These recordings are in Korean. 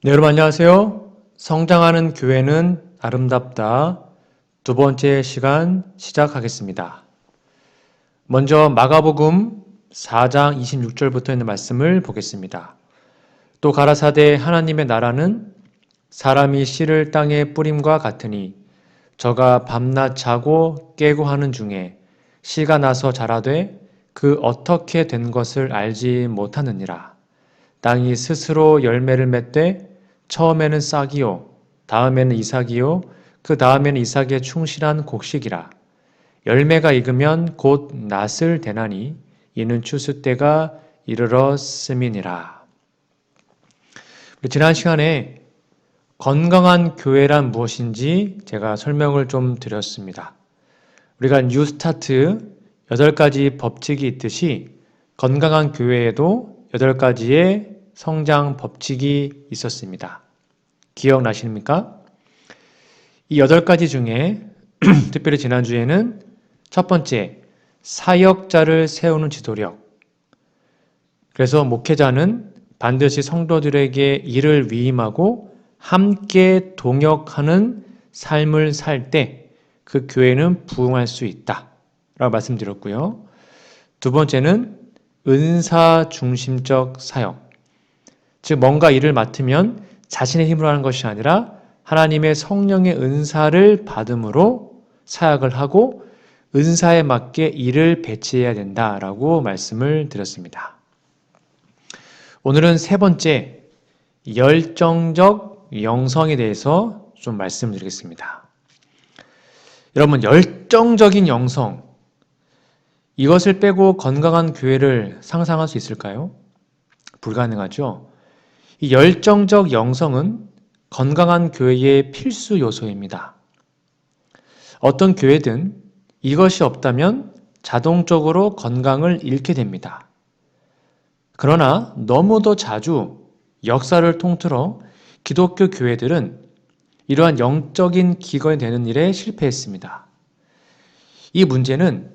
네, 여러분 안녕하세요. 성장하는 교회는 아름답다. 두 번째 시간 시작하겠습니다. 먼저 마가복음 4장 26절부터 있는 말씀을 보겠습니다. 또 가라사대 하나님의 나라는 사람이 씨를 땅에 뿌림과 같으니 저가 밤낮 자고 깨고 하는 중에 씨가 나서 자라되 그 어떻게 된 것을 알지 못하느니라. 땅이 스스로 열매를 맺되 처음에는 싹이요 다음에는 이삭이요 그 다음에는 이삭에 충실한 곡식이라. 열매가 익으면 곧 낫을 대나니 이는 추수 때가 이르렀음이니라. 지난 시간에 건강한 교회란 무엇인지 제가 설명을 좀 드렸습니다. 우리가 뉴스타트 8가지 법칙이 있듯이 건강한 교회에도 8가지의 성장 법칙이 있었습니다. 기억나십니까? 이 8가지 중에 특별히 지난주에는 첫 번째, 사역자를 세우는 지도력. 그래서 목회자는 반드시 성도들에게 일을 위임하고 함께 동역하는 삶을 살 때 그 교회는 부흥할 수 있다 라고 말씀드렸고요. 두 번째는 은사 중심적 사역. 즉 뭔가 일을 맡으면 자신의 힘으로 하는 것이 아니라 하나님의 성령의 은사를 받음으로 사역을 하고 은사에 맞게 일을 배치해야 된다라고 말씀을 드렸습니다. 오늘은 세 번째, 열정적 영성에 대해서 좀 말씀드리겠습니다. 여러분, 열정적인 영성, 이것을 빼고 건강한 교회를 상상할 수 있을까요? 불가능하죠. 이 열정적 영성은 건강한 교회의 필수 요소입니다. 어떤 교회든 이것이 없다면 자동적으로 건강을 잃게 됩니다. 그러나 너무도 자주 역사를 통틀어 기독교 교회들은 이러한 영적인 기관이 되는 일에 실패했습니다. 이 문제는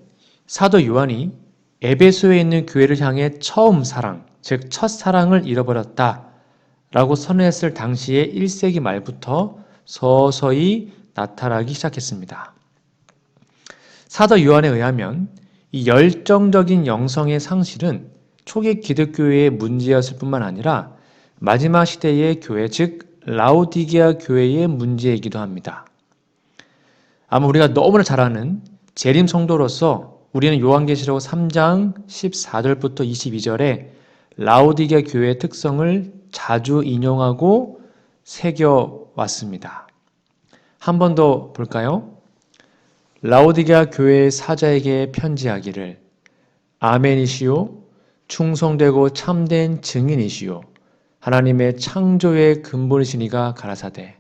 사도 요한이 에베소에 있는 교회를 향해 처음 사랑, 즉 첫사랑을 잃어버렸다 라고 선언했을 당시의 1세기 말부터 서서히 나타나기 시작했습니다. 사도 요한에 의하면 이 열정적인 영성의 상실은 초기 기독교회의 문제였을 뿐만 아니라 마지막 시대의 교회, 즉 라오디게아 교회의 문제이기도 합니다. 아마 우리가 너무나 잘 아는 재림 성도로서 우리는 요한계시록 3장 14절부터 22절에 라오디게아 교회의 특성을 자주 인용하고 새겨왔습니다. 한 번 더 볼까요? 라오디게아 교회의 사자에게 편지하기를 아멘이시요 충성되고 참된 증인이시요 하나님의 창조의 근본이시니가 가라사대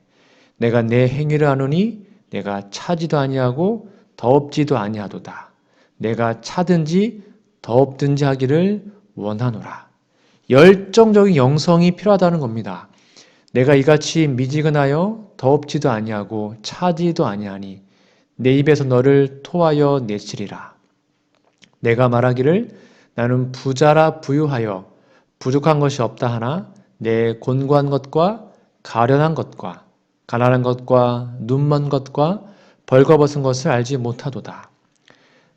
내가 내 행위를 아노니 내가 차지도 아니하고 더없지도 아니하도다. 내가 차든지 더없든지 하기를 원하노라. 열정적인 영성이 필요하다는 겁니다. 내가 이같이 미지근하여 더없지도 아니하고 차지도 아니하니 내 입에서 너를 토하여 내치리라. 내가 말하기를 나는 부자라 부유하여 부족한 것이 없다 하나 내 곤고한 것과 가련한 것과 가난한 것과 눈먼 것과 벌거벗은 것을 알지 못하도다.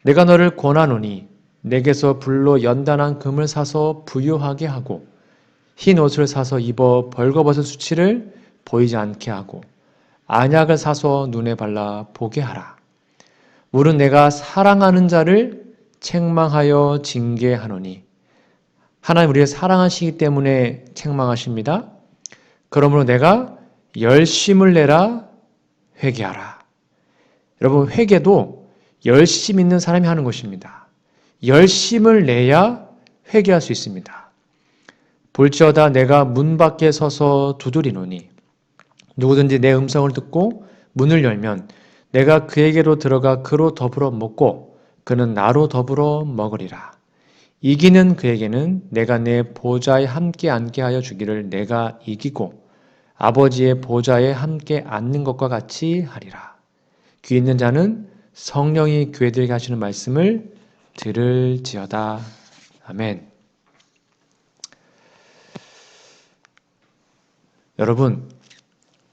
내가 너를 권하노니 내게서 불로 연단한 금을 사서 부유하게 하고 흰 옷을 사서 입어 벌거벗은 수치를 보이지 않게 하고 안약을 사서 눈에 발라 보게 하라. 물은 내가 사랑하는 자를 책망하여 징계하노니 하나님 우리를 사랑하시기 때문에 책망하십니다. 그러므로 내가 열심을 내라 회개하라. 여러분 회개도 열심 있는 사람이 하는 것입니다. 열심을 내야 회개할 수 있습니다. 볼지어다 내가 문 밖에 서서 두드리노니 누구든지 내 음성을 듣고 문을 열면 내가 그에게로 들어가 그로 더불어 먹고 그는 나로 더불어 먹으리라. 이기는 그에게는 내가 내 보좌에 함께 앉게 하여 주기를 내가 이기고 아버지의 보좌에 함께 앉는 것과 같이 하리라. 귀 있는 자는 성령이 교회들에게 하시는 말씀을 들을지어다. 아멘. 여러분,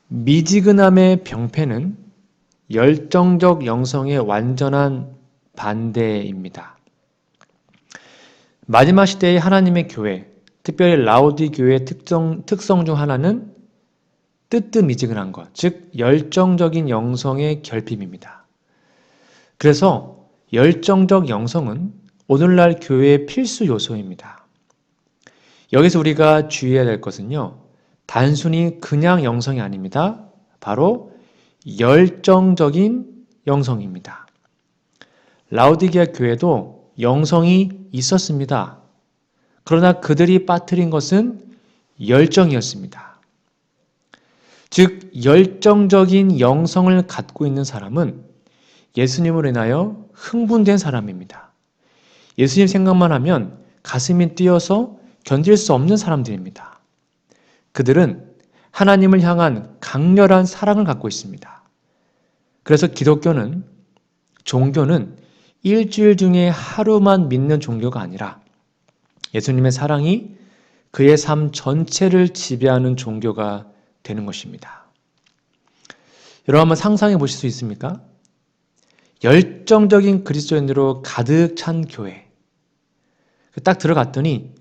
미지근함의 병폐는 열정적 영성의 완전한 반대입니다. 마지막 시대의 하나님의 교회, 특별히 라오디 교회의 특성 중 하나는 뜨뜻미지근한 것, 즉 열정적인 영성의 결핍입니다. 그래서 열정적 영성은 오늘날 교회의 필수 요소입니다. 여기서 우리가 주의해야 될 것은요, 단순히 그냥 영성이 아닙니다. 바로 열정적인 영성입니다. 라오디게아 교회도 영성이 있었습니다. 그러나 그들이 빠뜨린 것은 열정이었습니다. 즉, 열정적인 영성을 갖고 있는 사람은 예수님으로 인하여 흥분된 사람입니다. 예수님 생각만 하면 가슴이 뛰어서 견딜 수 없는 사람들입니다. 그들은 하나님을 향한 강렬한 사랑을 갖고 있습니다. 그래서 기독교는, 종교는 일주일 중에 하루만 믿는 종교가 아니라 예수님의 사랑이 그의 삶 전체를 지배하는 종교가 되는 것입니다. 여러분 한번 상상해 보실 수 있습니까? 열정적인 그리스도인으로 가득 찬 교회. 딱 들어갔더니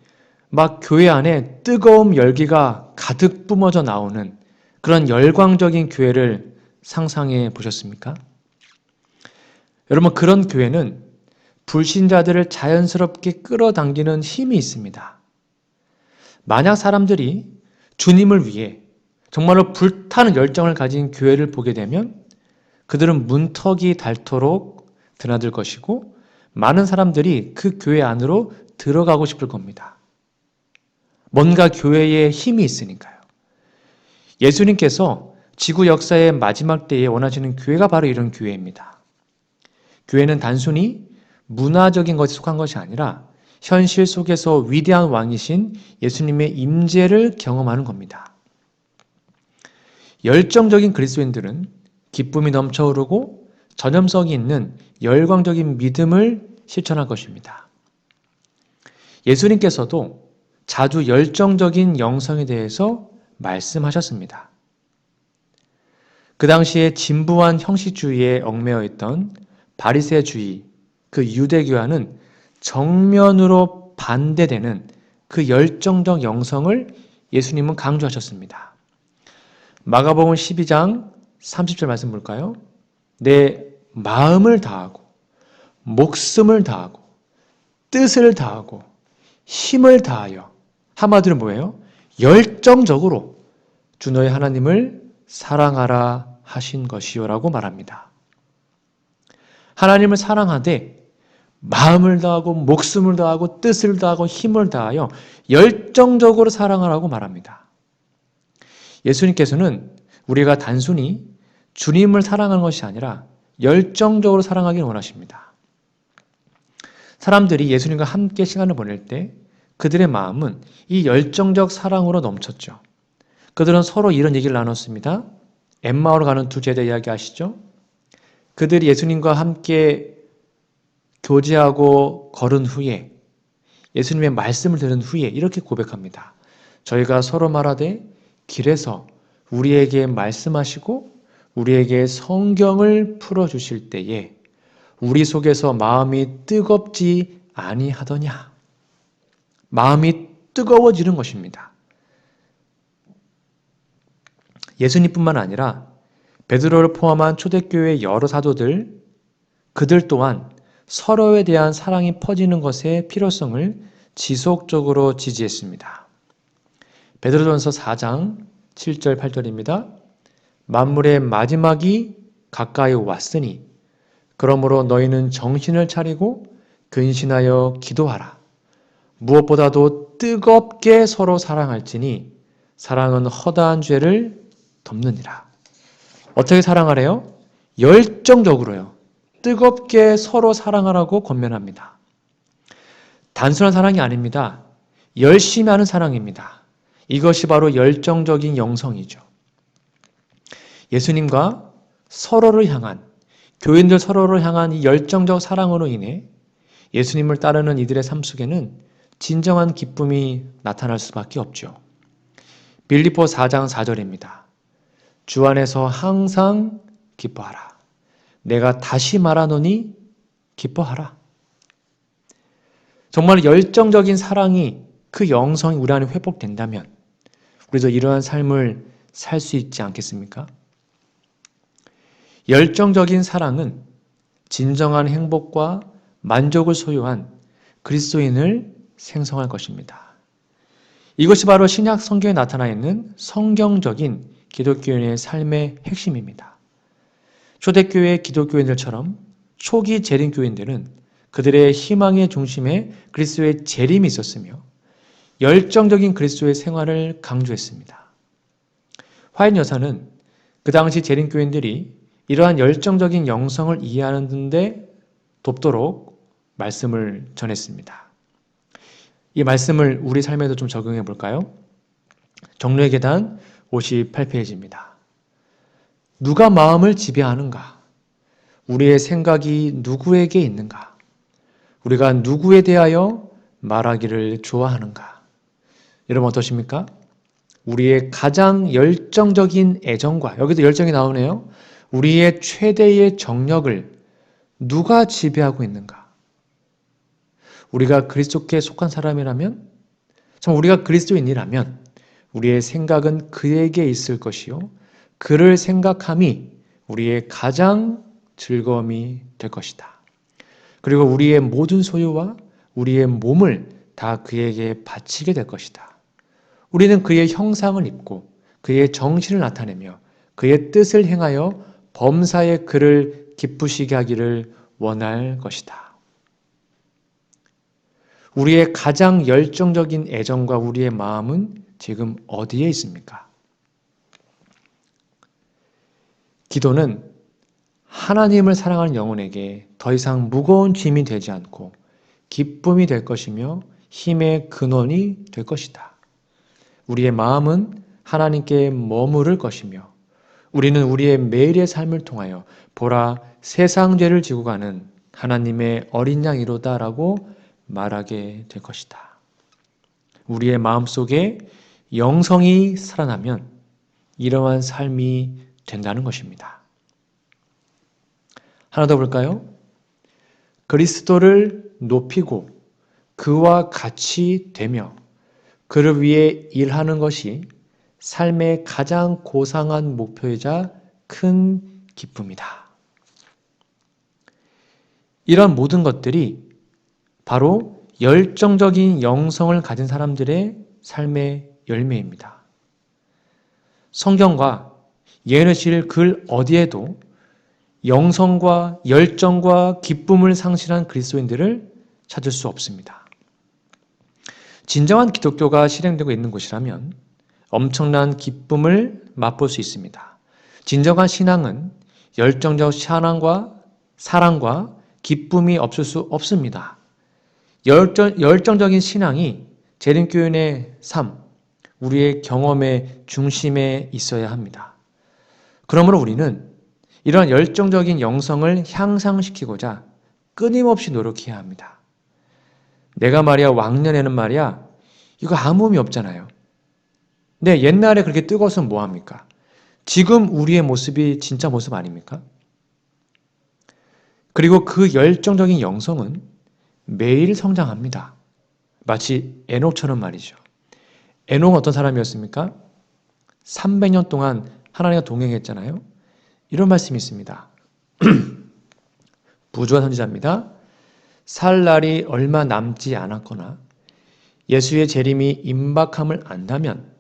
막 교회 안에 뜨거운 열기가 가득 뿜어져 나오는 그런 열광적인 교회를 상상해 보셨습니까? 여러분, 그런 교회는 불신자들을 자연스럽게 끌어당기는 힘이 있습니다. 만약 사람들이 주님을 위해 정말로 불타는 열정을 가진 교회를 보게 되면 그들은 문턱이 닳도록 드나들 것이고 많은 사람들이 그 교회 안으로 들어가고 싶을 겁니다. 뭔가 교회에 힘이 있으니까요. 예수님께서 지구 역사의 마지막 때에 원하시는 교회가 바로 이런 교회입니다. 교회는 단순히 문화적인 것에 속한 것이 아니라 현실 속에서 위대한 왕이신 예수님의 임재를 경험하는 겁니다. 열정적인 그리스도인들은 기쁨이 넘쳐흐르고 전염성이 있는 열광적인 믿음을 실천할 것입니다. 예수님께서도 자주 열정적인 영성에 대해서 말씀하셨습니다. 그 당시에 진부한 형식주의에 얽매여 있던 바리새주의, 그 유대교와는 정면으로 반대되는 그 열정적 영성을 예수님은 강조하셨습니다. 마가복음 12장 30절 말씀 볼까요? 내 마음을 다하고 목숨을 다하고 뜻을 다하고 힘을 다하여, 한마디로 뭐예요? 열정적으로 주 너의 하나님을 사랑하라 하신 것이요라고 말합니다. 하나님을 사랑하되 마음을 다하고 목숨을 다하고 뜻을 다하고 힘을 다하여 열정적으로 사랑하라고 말합니다. 예수님께서는 우리가 단순히 주님을 사랑하는 것이 아니라 열정적으로 사랑하기를 원하십니다. 사람들이 예수님과 함께 시간을 보낼 때 그들의 마음은 이 열정적 사랑으로 넘쳤죠. 그들은 서로 이런 얘기를 나눴습니다. 엠마오로 가는 두 제자 이야기 아시죠? 그들이 예수님과 함께 교제하고 걸은 후에, 예수님의 말씀을 들은 후에 이렇게 고백합니다. 저희가 서로 말하되 길에서 우리에게 말씀하시고 우리에게 성경을 풀어주실 때에 우리 속에서 마음이 뜨겁지 아니하더냐. 마음이 뜨거워지는 것입니다. 예수님뿐만 아니라 베드로를 포함한 초대교회의 여러 사도들, 그들 또한 서로에 대한 사랑이 퍼지는 것의 필요성을 지속적으로 지지했습니다. 베드로전서 4장 7절 8절입니다. 만물의 마지막이 가까이 왔으니 그러므로 너희는 정신을 차리고 근신하여 기도하라. 무엇보다도 뜨겁게 서로 사랑할지니 사랑은 허다한 죄를 덮느니라. 어떻게 사랑하래요? 열정적으로요. 뜨겁게 서로 사랑하라고 권면합니다. 단순한 사랑이 아닙니다. 열심히 하는 사랑입니다. 이것이 바로 열정적인 영성이죠. 예수님과 서로를 향한, 교인들 서로를 향한 이 열정적 사랑으로 인해 예수님을 따르는 이들의 삶 속에는 진정한 기쁨이 나타날 수밖에 없죠. 빌립보 4장 4절입니다. 주 안에서 항상 기뻐하라. 내가 다시 말하노니 기뻐하라. 정말 열정적인 사랑이 그 영성이 우리 안에 회복된다면 우리도 이러한 삶을 살 수 있지 않겠습니까? 열정적인 사랑은 진정한 행복과 만족을 소유한 그리스도인을 생성할 것입니다. 이것이 바로 신약 성경에 나타나 있는 성경적인 기독교인의 삶의 핵심입니다. 초대교회 기독교인들처럼 초기 재림교인들은 그들의 희망의 중심에 그리스도의 재림이 있었으며 열정적인 그리스도의 생활을 강조했습니다. 화인 여사는 그 당시 재림교인들이 이러한 열정적인 영성을 이해하는 데 돕도록 말씀을 전했습니다. 이 말씀을 우리 삶에도 좀 적용해 볼까요? 정로의 계단 58페이지입니다. 누가 마음을 지배하는가? 우리의 생각이 누구에게 있는가? 우리가 누구에 대하여 말하기를 좋아하는가? 여러분 어떠십니까? 우리의 가장 열정적인 애정과, 여기도 열정이 나오네요. 우리의 최대의 정력을 누가 지배하고 있는가? 우리가 그리스도께 속한 사람이라면, 참 우리가 그리스도인이라면 우리의 생각은 그에게 있을 것이요. 그를 생각함이 우리의 가장 즐거움이 될 것이다. 그리고 우리의 모든 소유와 우리의 몸을 다 그에게 바치게 될 것이다. 우리는 그의 형상을 입고 그의 정신을 나타내며 그의 뜻을 행하여 범사에 그를 기쁘시게 하기를 원할 것이다. 우리의 가장 열정적인 애정과 우리의 마음은 지금 어디에 있습니까? 기도는 하나님을 사랑하는 영혼에게 더 이상 무거운 짐이 되지 않고 기쁨이 될 것이며 힘의 근원이 될 것이다. 우리의 마음은 하나님께 머무를 것이며 우리는 우리의 매일의 삶을 통하여 보라 세상 죄를 지고 가는 하나님의 어린 양이로다라고 말하게 될 것이다. 우리의 마음속에 영성이 살아나면 이러한 삶이 된다는 것입니다. 하나 더 볼까요? 그리스도를 높이고 그와 같이 되며 그를 위해 일하는 것이 삶의 가장 고상한 목표이자 큰 기쁨이다. 이런 모든 것들이 바로 열정적인 영성을 가진 사람들의 삶의 열매입니다. 성경과 예언을 실 글 어디에도 영성과 열정과 기쁨을 상실한 그리스도인들을 찾을 수 없습니다. 진정한 기독교가 실행되고 있는 곳이라면 엄청난 기쁨을 맛볼 수 있습니다. 진정한 신앙은 열정적 사랑과 기쁨이 없을 수 없습니다. 열정적인 신앙이 재림교인의 삶, 우리의 경험의 중심에 있어야 합니다. 그러므로 우리는 이러한 열정적인 영성을 향상시키고자 끊임없이 노력해야 합니다. 내가 말이야 왕년에는 말이야 이거 아무 의미 없잖아요. 근데 옛날에 그렇게 뜨거웠으면 뭐합니까? 지금 우리의 모습이 진짜 모습 아닙니까? 그리고 그 열정적인 영성은 매일 성장합니다. 마치 에녹처럼 말이죠. 에녹은 어떤 사람이었습니까? 300년 동안 하나님과 동행했잖아요. 이런 말씀이 있습니다. 부조한 선지자입니다. 살 날이 얼마 남지 않았거나 예수의 재림이 임박함을 안다면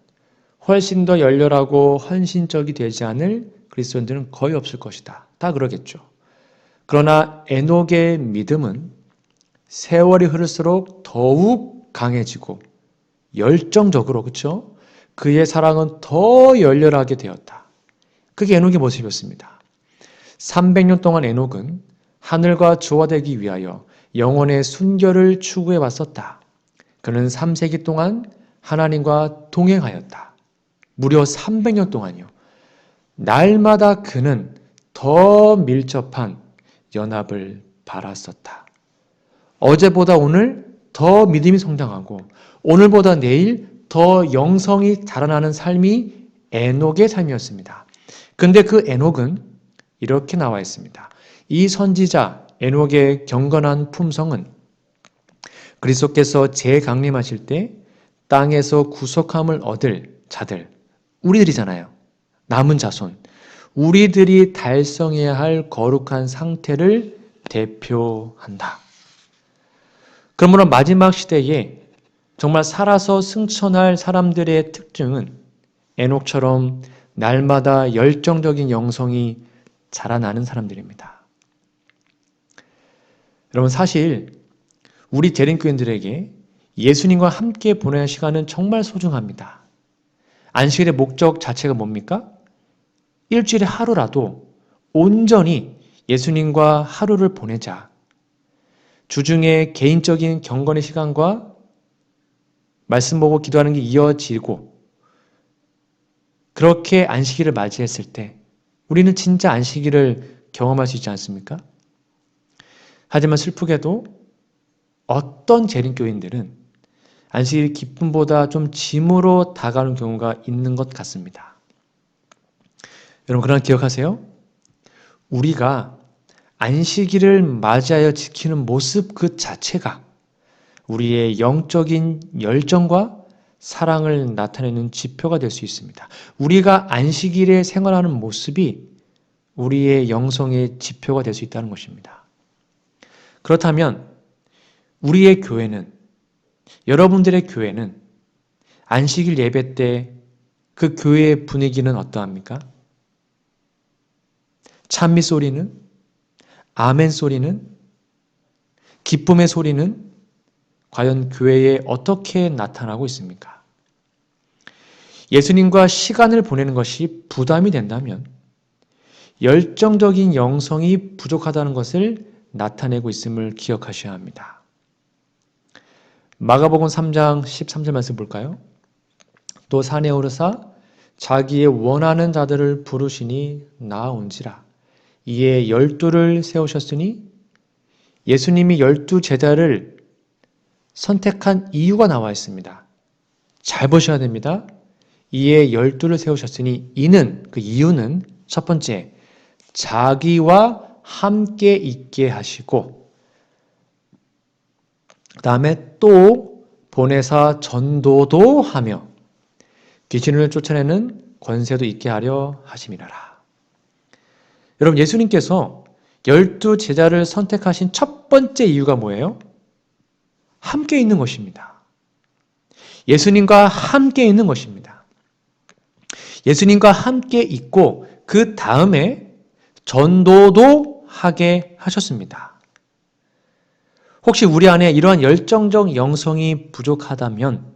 훨씬 더 열렬하고 헌신적이 되지 않을 그리스도인들은 거의 없을 것이다. 다 그러겠죠. 그러나 에녹의 믿음은 세월이 흐를수록 더욱 강해지고 열정적으로, 그렇죠? 그의 사랑은 더 열렬하게 되었다. 그게 에녹의 모습이었습니다. 300년 동안 에녹은 하늘과 조화되기 위하여 영혼의 순결을 추구해 왔었다. 그는 3세기 동안 하나님과 동행하였다. 무려 300년 동안이요. 날마다 그는 더 밀접한 연합을 바랐었다. 어제보다 오늘 더 믿음이 성장하고 오늘보다 내일 더 영성이 자라나는 삶이 에녹의 삶이었습니다. 근데 그 에녹은 이렇게 나와 있습니다. 이 선지자 에녹의 경건한 품성은 그리스도께서 재강림하실 때 땅에서 구속함을 얻을 자들, 우리들이잖아요. 남은 자손, 우리들이 달성해야 할 거룩한 상태를 대표한다. 그러므로 마지막 시대에 정말 살아서 승천할 사람들의 특징은 에녹처럼 날마다 열정적인 영성이 자라나는 사람들입니다. 여러분, 사실 우리 재림교인들에게 예수님과 함께 보내는 시간은 정말 소중합니다. 안식일의 목적 자체가 뭡니까? 일주일에 하루라도 온전히 예수님과 하루를 보내자. 주중에 개인적인 경건의 시간과 말씀 보고 기도하는 게 이어지고 그렇게 안식일을 맞이했을 때 우리는 진짜 안식일을 경험할 수 있지 않습니까? 하지만 슬프게도 어떤 재림교인들은 안식일 기쁨보다 좀 짐으로 다가오는 경우가 있는 것 같습니다. 여러분, 그러나 기억하세요? 우리가 안식일을 맞이하여 지키는 모습 그 자체가 우리의 영적인 열정과 사랑을 나타내는 지표가 될 수 있습니다. 우리가 안식일에 생활하는 모습이 우리의 영성의 지표가 될 수 있다는 것입니다. 그렇다면 우리의 교회는, 여러분들의 교회는 안식일 예배 때 그 교회의 분위기는 어떠합니까? 찬미 소리는? 아멘 소리는? 기쁨의 소리는 과연 교회에 어떻게 나타나고 있습니까? 예수님과 시간을 보내는 것이 부담이 된다면 열정적인 영성이 부족하다는 것을 나타내고 있음을 기억하셔야 합니다. 마가복음 3장 13절 말씀 볼까요? 또 산에 오르사 자기의 원하는 자들을 부르시니 나아온지라. 이에 12를 세우셨으니 예수님이 12 제자를 선택한 이유가 나와 있습니다. 잘 보셔야 됩니다. 이에 12를 세우셨으니 이는, 그 이유는 첫 번째, 자기와 함께 있게 하시고 그 다음에 또 보내사 전도도 하며 귀신을 쫓아내는 권세도 있게 하려 하심이라라. 여러분, 예수님께서 12 제자를 선택하신 첫 번째 이유가 뭐예요? 함께 있는 것입니다. 예수님과 함께 있는 것입니다. 예수님과 함께 있고 그 다음에 전도도 하게 하셨습니다. 혹시 우리 안에 이러한 열정적 영성이 부족하다면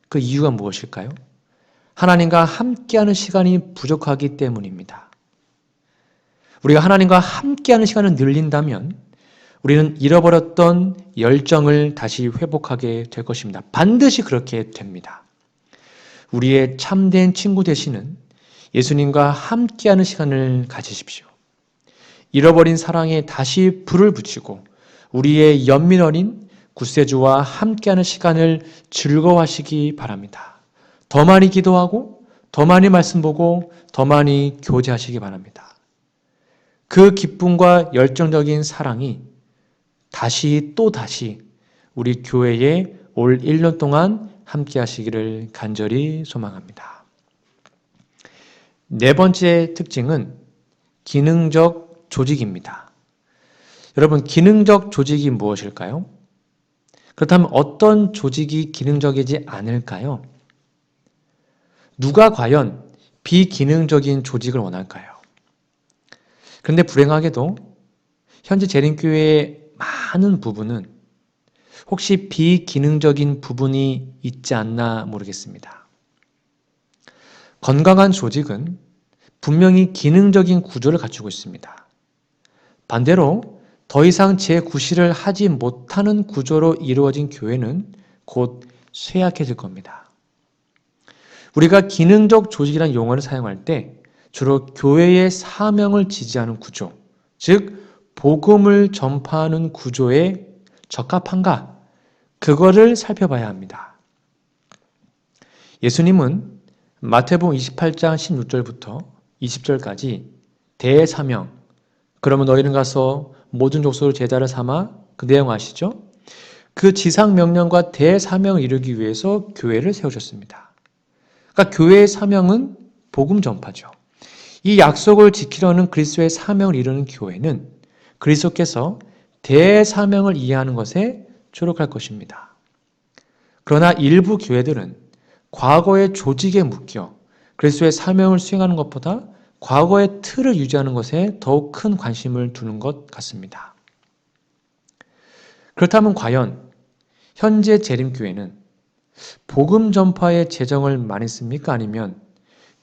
그 이유가 무엇일까요? 하나님과 함께하는 시간이 부족하기 때문입니다. 우리가 하나님과 함께하는 시간을 늘린다면 우리는 잃어버렸던 열정을 다시 회복하게 될 것입니다. 반드시 그렇게 됩니다. 우리의 참된 친구 되시는 예수님과 함께하는 시간을 가지십시오. 잃어버린 사랑에 다시 불을 붙이고 우리의 연민 어린 구세주와 함께하는 시간을 즐거워하시기 바랍니다. 더 많이 기도하고 더 많이 말씀 보고 더 많이 교제하시기 바랍니다. 그 기쁨과 열정적인 사랑이 다시 또 다시 우리 교회에 올 1년 동안 함께 하시기를 간절히 소망합니다. 네 번째 특징은 기능적 조직입니다. 여러분, 기능적 조직이 무엇일까요? 그렇다면 어떤 조직이 기능적이지 않을까요? 누가 과연 비기능적인 조직을 원할까요? 그런데 불행하게도 현재 재림교회의 많은 부분은 혹시 비기능적인 부분이 있지 않나 모르겠습니다. 건강한 조직은 분명히 기능적인 구조를 갖추고 있습니다. 반대로 더 이상 재구실을 하지 못하는 구조로 이루어진 교회는 곧 쇠약해질 겁니다. 우리가 기능적 조직이라는 용어를 사용할 때 주로 교회의 사명을 지지하는 구조, 즉 복음을 전파하는 구조에 적합한가? 그거를 살펴봐야 합니다. 예수님은 마태복음 28장 16절부터 20절까지 대사명, 그러면 너희는 가서 모든 족속을 제자를 삼아, 그 내용 아시죠? 그 지상명령과 대사명을 이루기 위해서 교회를 세우셨습니다. 그러니까 교회의 사명은 복음 전파죠. 이 약속을 지키려는 그리스도의 사명을 이루는 교회는 그리스도께서 대사명을 이해하는 것에 초록할 것입니다. 그러나 일부 교회들은 과거의 조직에 묶여 그리스도의 사명을 수행하는 것보다 과거의 틀을 유지하는 것에 더욱 큰 관심을 두는 것 같습니다. 그렇다면 과연 현재 재림교회는 복음 전파에 재정을 많이 씁니까? 아니면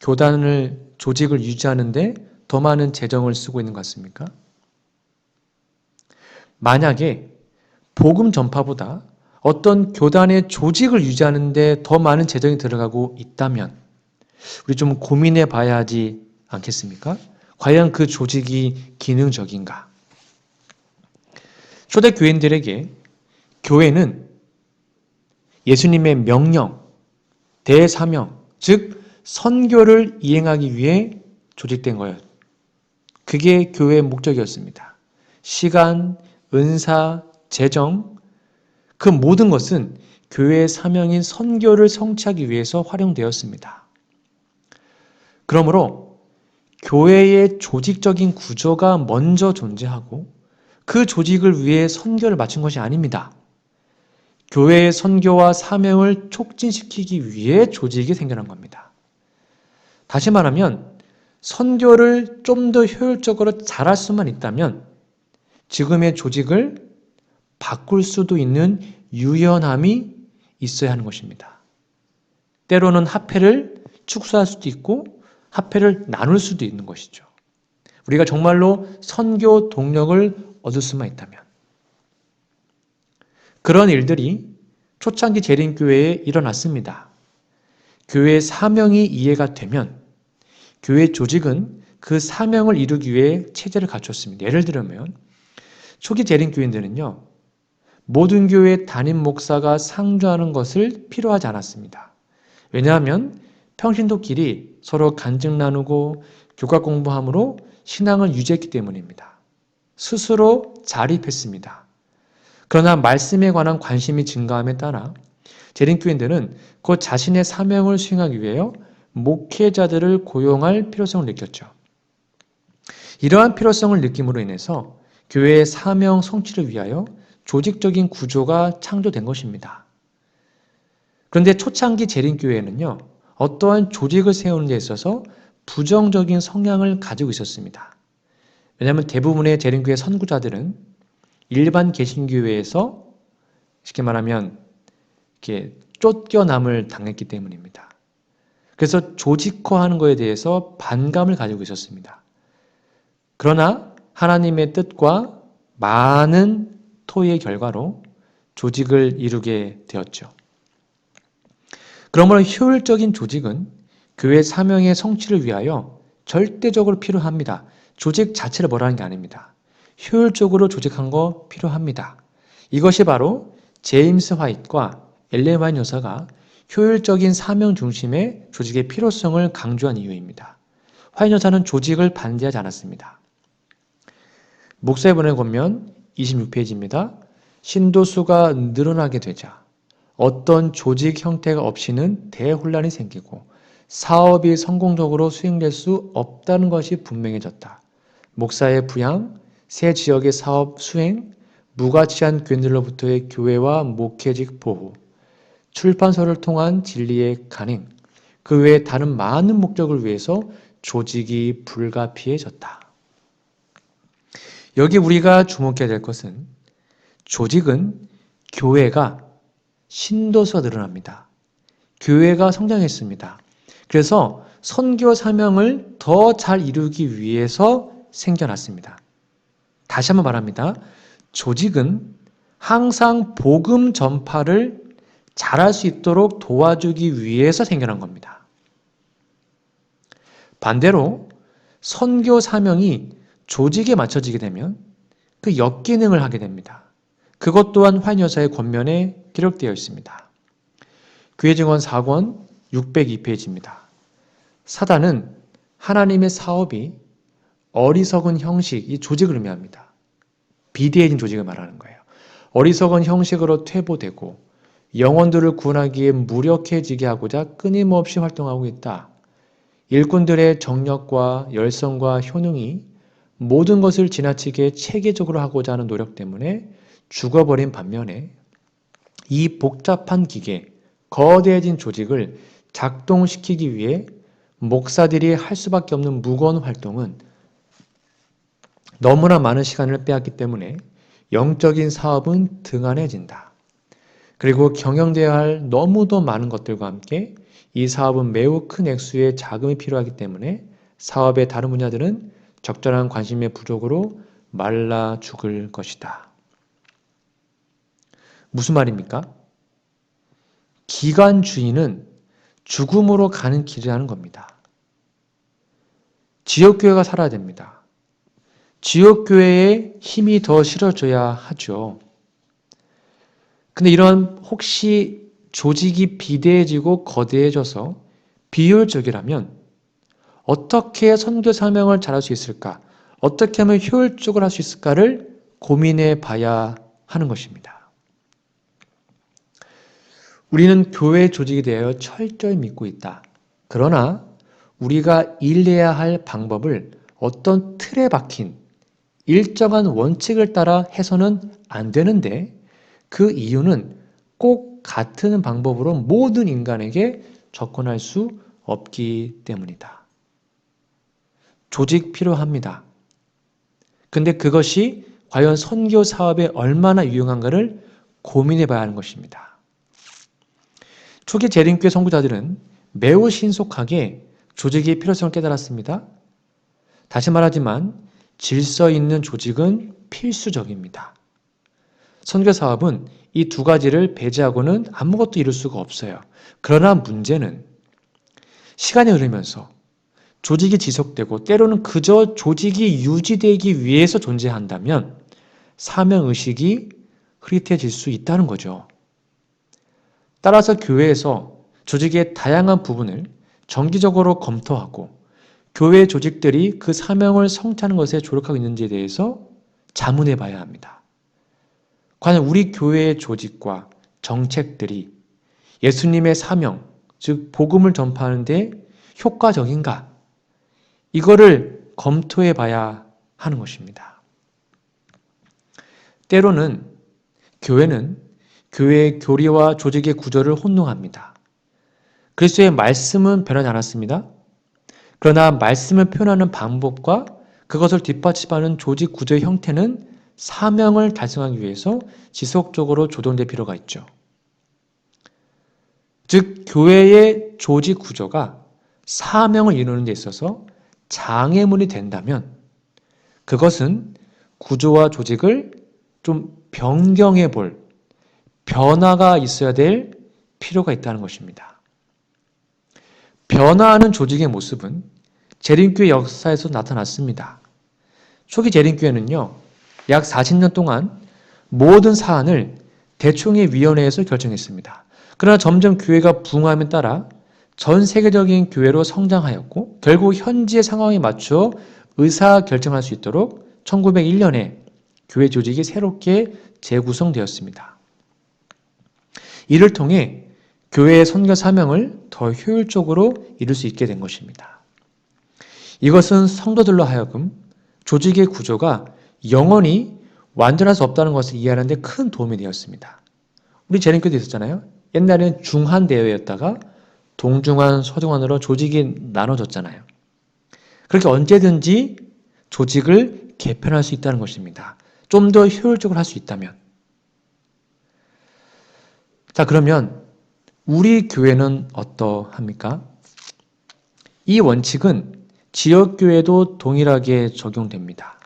조직을 유지하는 데 더 많은 재정을 쓰고 있는 것 같습니까? 만약에 복음 전파보다 어떤 교단의 조직을 유지하는 데 더 많은 재정이 들어가고 있다면 우리 좀 고민해 봐야 하지 않겠습니까? 과연 그 조직이 기능적인가? 초대 교인들에게 교회는 예수님의 명령, 대사명, 즉 선교를 이행하기 위해 조직된 거예요. 그게 교회의 목적이었습니다. 시간, 은사, 재정, 그 모든 것은 교회의 사명인 선교를 성취하기 위해서 활용되었습니다. 그러므로 교회의 조직적인 구조가 먼저 존재하고 그 조직을 위해 선교를 마친 것이 아닙니다. 교회의 선교와 사명을 촉진시키기 위해 조직이 생겨난 겁니다. 다시 말하면 선교를 좀 더 효율적으로 잘할 수만 있다면 지금의 조직을 바꿀 수도 있는 유연함이 있어야 하는 것입니다. 때로는 합회를 축소할 수도 있고 합회를 나눌 수도 있는 것이죠. 우리가 정말로 선교 동력을 얻을 수만 있다면. 그런 일들이 초창기 재림교회에 일어났습니다. 교회의 사명이 이해가 되면 교회 조직은 그 사명을 이루기 위해 체제를 갖췄습니다. 예를 들면 초기 재림교인들은요, 모든 교회 담임 목사가 상주하는 것을 필요하지 않았습니다. 왜냐하면 평신도끼리 서로 간증 나누고 교과 공부함으로 신앙을 유지했기 때문입니다. 스스로 자립했습니다. 그러나 말씀에 관한 관심이 증가함에 따라 재림교인들은 곧 자신의 사명을 수행하기 위해 목회자들을 고용할 필요성을 느꼈죠. 이러한 필요성을 느낌으로 인해서 교회의 사명 성취를 위하여 조직적인 구조가 창조된 것입니다. 그런데 초창기 재림교회는요, 어떠한 조직을 세우는 데 있어서 부정적인 성향을 가지고 있었습니다. 왜냐하면 대부분의 재림교회 선구자들은 일반 개신교회에서 쉽게 말하면 이렇게 쫓겨남을 당했기 때문입니다. 그래서 조직화하는 것에 대해서 반감을 가지고 있었습니다. 그러나 하나님의 뜻과 많은 토의의 결과로 조직을 이루게 되었죠. 그러므로 효율적인 조직은 교회 사명의 성취를 위하여 절대적으로 필요합니다. 조직 자체를 뭐라는 게 아닙니다. 효율적으로 조직한 거 필요합니다. 이것이 바로 제임스 화이트과 엘렌 화이트 여사가 효율적인 사명 중심의 조직의 필요성을 강조한 이유입니다. 화이트 여사는 조직을 반대하지 않았습니다. 목사에 보면 26페이지입니다. 신도수가 늘어나게 되자 어떤 조직 형태가 없이는 대혼란이 생기고 사업이 성공적으로 수행될 수 없다는 것이 분명해졌다. 목사의 부양, 새 지역의 사업 수행, 무가치한 교인들로부터의 교회와 목회직 보호, 출판서를 통한 진리의 간행, 그 외에 다른 많은 목적을 위해서 조직이 불가피해졌다. 여기 우리가 주목해야 될 것은 조직은 교회가 신도수가 늘어납니다. 교회가 성장했습니다. 그래서 선교 사명을 더 잘 이루기 위해서 생겨났습니다. 다시 한번 말합니다. 조직은 항상 복음 전파를 잘할 수 있도록 도와주기 위해서 생겨난 겁니다. 반대로 선교 사명이 조직에 맞춰지게 되면 그 역기능을 하게 됩니다. 그것 또한 화인 여사의 권면에 기록되어 있습니다. 교회 증언 4권 602페이지입니다. 사단은 하나님의 사업이 어리석은 형식, 이 조직을 의미합니다. 비대해진 조직을 말하는 거예요. 어리석은 형식으로 퇴보되고 영혼들을 구원하기에 무력해지게 하고자 끊임없이 활동하고 있다. 일꾼들의 정력과 열성과 효능이 모든 것을 지나치게 체계적으로 하고자 하는 노력 때문에 죽어버린 반면에 이 복잡한 기계, 거대해진 조직을 작동시키기 위해 목사들이 할 수밖에 없는 무거운 활동은 너무나 많은 시간을 빼앗기 때문에 영적인 사업은 등한해진다. 그리고 경영되어야 할 너무도 많은 것들과 함께 이 사업은 매우 큰 액수의 자금이 필요하기 때문에 사업의 다른 분야들은 적절한 관심의 부족으로 말라 죽을 것이다. 무슨 말입니까? 기관 주인은 죽음으로 가는 길이라는 겁니다. 지역교회가 살아야 됩니다. 지역교회에 힘이 더 실어줘야 하죠. 근데 이런 혹시 조직이 비대해지고 거대해져서 비효율적이라면 어떻게 선교 사명을 잘할 수 있을까? 어떻게 하면 효율적으로 할 수 있을까를 고민해 봐야 하는 것입니다. 우리는 교회 조직에 대하여 철저히 믿고 있다. 그러나 우리가 일해야 할 방법을 어떤 틀에 박힌 일정한 원칙을 따라 해서는 안 되는데 그 이유는 꼭 같은 방법으로 모든 인간에게 접근할 수 없기 때문이다. 조직 필요합니다. 근데 그것이 과연 선교 사업에 얼마나 유용한가를 고민해 봐야 하는 것입니다. 초기 재림교회 선교자들은 매우 신속하게 조직의 필요성을 깨달았습니다. 다시 말하지만 질서 있는 조직은 필수적입니다. 선교 사업은 이 두 가지를 배제하고는 아무것도 이룰 수가 없어요. 그러나 문제는 시간이 흐르면서 조직이 지속되고 때로는 그저 조직이 유지되기 위해서 존재한다면 사명의식이 흐릿해질 수 있다는 거죠. 따라서 교회에서 조직의 다양한 부분을 정기적으로 검토하고 교회 조직들이 그 사명을 성취하는 것에 조력하고 있는지에 대해서 자문해 봐야 합니다. 과연 우리 교회의 조직과 정책들이 예수님의 사명, 즉 복음을 전파하는 데 효과적인가? 이거를 검토해 봐야 하는 것입니다. 때로는 교회는 교회의 교리와 조직의 구조를 혼동합니다. 그리스도의 말씀은 변하지 않았습니다. 그러나 말씀을 표현하는 방법과 그것을 뒷받침하는 조직 구조의 형태는 사명을 달성하기 위해서 지속적으로 조정될 필요가 있죠. 즉 교회의 조직 구조가 사명을 이루는 데 있어서 장애물이 된다면 그것은 구조와 조직을 좀 변경해 볼 변화가 있어야 될 필요가 있다는 것입니다. 변화하는 조직의 모습은 재림교회 역사에서 나타났습니다. 초기 재림교회는요, 약 40년 동안 모든 사안을 대총회 위원회에서 결정했습니다. 그러나 점점 교회가 부흥함에 따라 전 세계적인 교회로 성장하였고 결국 현지의 상황에 맞춰 의사결정할 수 있도록 1901년에 교회 조직이 새롭게 재구성되었습니다. 이를 통해 교회의 선교 사명을 더 효율적으로 이룰 수 있게 된 것입니다. 이것은 성도들로 하여금 조직의 구조가 영원히 완전할 수 없다는 것을 이해하는 데 큰 도움이 되었습니다. 우리 재림교도 있었잖아요. 옛날에는 중한대회였다가 동중한, 서중한으로 조직이 나눠졌잖아요. 그렇게 언제든지 조직을 개편할 수 있다는 것입니다. 좀 더 효율적으로 할 수 있다면. 자, 그러면 우리 교회는 어떠합니까? 이 원칙은 지역교회도 동일하게 적용됩니다.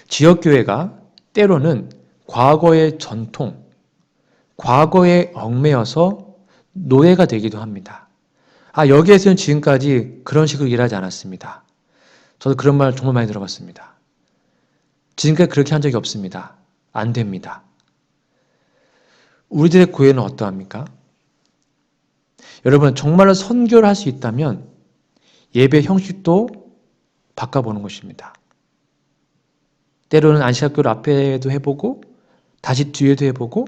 지역교회가 때로는 과거의 전통, 과거에 얽매여서 노예가 되기도 합니다. 여기에서는 지금까지 그런 식으로 일하지 않았습니다. 저도 그런 말 정말 많이 들어봤습니다. 지금까지 그렇게 한 적이 없습니다. 안 됩니다. 우리들의 교회는 어떠합니까? 여러분 정말로 선교를 할 수 있다면 예배 형식도 바꿔보는 것입니다. 때로는 안식학교를 앞에도 해보고 다시 뒤에도 해보고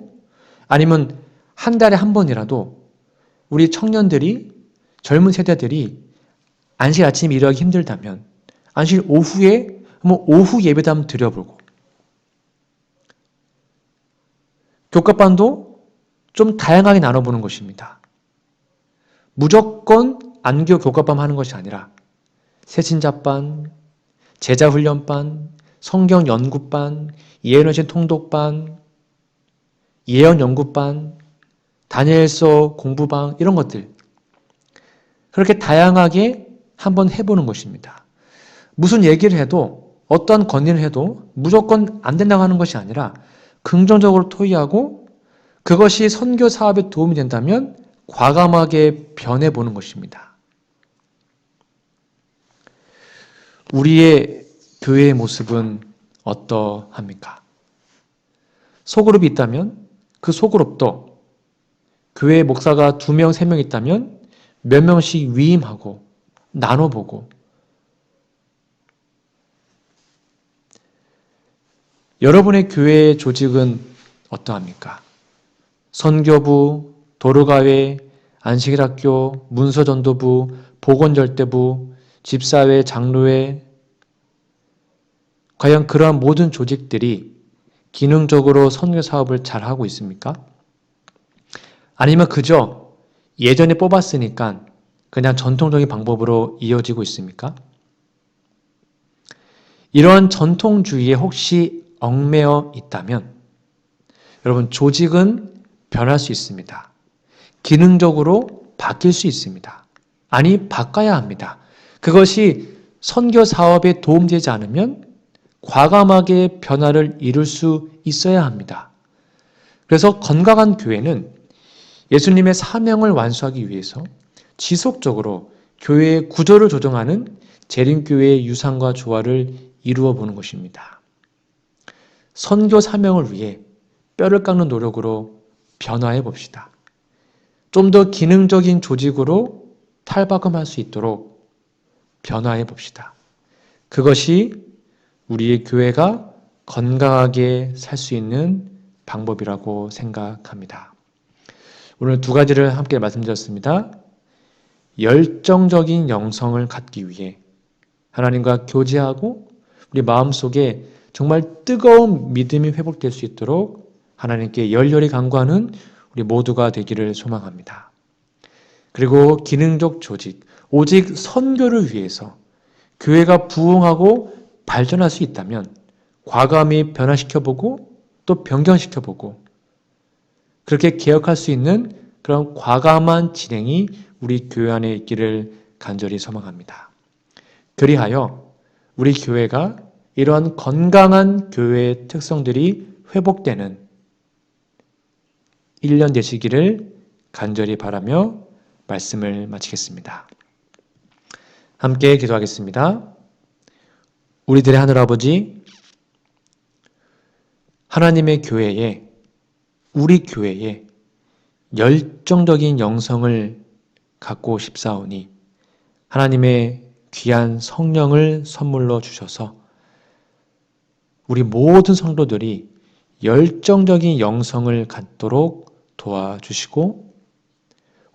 아니면 한 달에 한 번이라도 우리 청년들이 젊은 세대들이 안식 아침 일하기 힘들다면 안식 오후에 오후 예배도 한번 드려보고 교과반도 좀 다양하게 나눠보는 것입니다. 무조건 안교 교과반 하는 것이 아니라 새신자반, 제자훈련반, 성경연구반, 예언의 통독반, 예언연구반, 다니엘서 공부방 이런 것들 그렇게 다양하게 한번 해보는 것입니다. 무슨 얘기를 해도 어떤 건의를 해도 무조건 안 된다고 하는 것이 아니라 긍정적으로 토의하고 그것이 선교 사업에 도움이 된다면 과감하게 변해보는 것입니다. 우리의 교회의 모습은 어떠합니까? 소그룹이 있다면 그 소그룹도 교회 목사가 2명, 3명 있다면 몇 명씩 위임하고 나눠보고 여러분의 교회의 조직은 어떠합니까? 선교부, 도로가회, 안식일학교, 문서전도부, 보건절대부, 집사회, 장로회 과연 그러한 모든 조직들이 기능적으로 선교 사업을 잘 하고 있습니까? 아니면 그저 예전에 뽑았으니까 그냥 전통적인 방법으로 이어지고 있습니까? 이런 전통주의에 혹시 얽매여 있다면 여러분 조직은 변할 수 있습니다. 기능적으로 바뀔 수 있습니다. 아니 바꿔야 합니다. 그것이 선교 사업에 도움되지 않으면 과감하게 변화를 이룰 수 있어야 합니다. 그래서 건강한 교회는 예수님의 사명을 완수하기 위해서 지속적으로 교회의 구조를 조정하는 재림교회의 유산과 조화를 이루어 보는 것입니다. 선교 사명을 위해 뼈를 깎는 노력으로 변화해 봅시다. 좀 더 기능적인 조직으로 탈바꿈할 수 있도록 변화해 봅시다. 그것이 우리의 교회가 건강하게 살 수 있는 방법이라고 생각합니다. 오늘 2가지를 함께 말씀드렸습니다. 열정적인 영성을 갖기 위해 하나님과 교제하고 우리 마음속에 정말 뜨거운 믿음이 회복될 수 있도록 하나님께 열렬히 간구하는 우리 모두가 되기를 소망합니다. 그리고 기능적 조직, 오직 선교를 위해서 교회가 부흥하고 발전할 수 있다면 과감히 변화시켜보고 또 변경시켜보고 그렇게 개혁할 수 있는 그런 과감한 진행이 우리 교회 안에 있기를 간절히 소망합니다. 그리하여 우리 교회가 이러한 건강한 교회의 특성들이 회복되는 1년 되시기를 간절히 바라며 말씀을 마치겠습니다. 함께 기도하겠습니다. 우리들의 하늘아버지, 하나님의 교회에 우리 교회에 열정적인 영성을 갖고 싶사오니 하나님의 귀한 성령을 선물로 주셔서 우리 모든 성도들이 열정적인 영성을 갖도록 도와주시고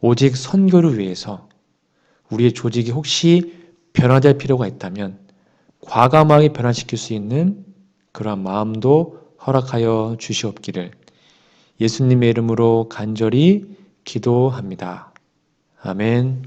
오직 선교를 위해서 우리의 조직이 혹시 변화될 필요가 있다면 과감하게 변화시킬 수 있는 그러한 마음도 허락하여 주시옵기를 예수님의 이름으로 간절히 기도합니다. 아멘.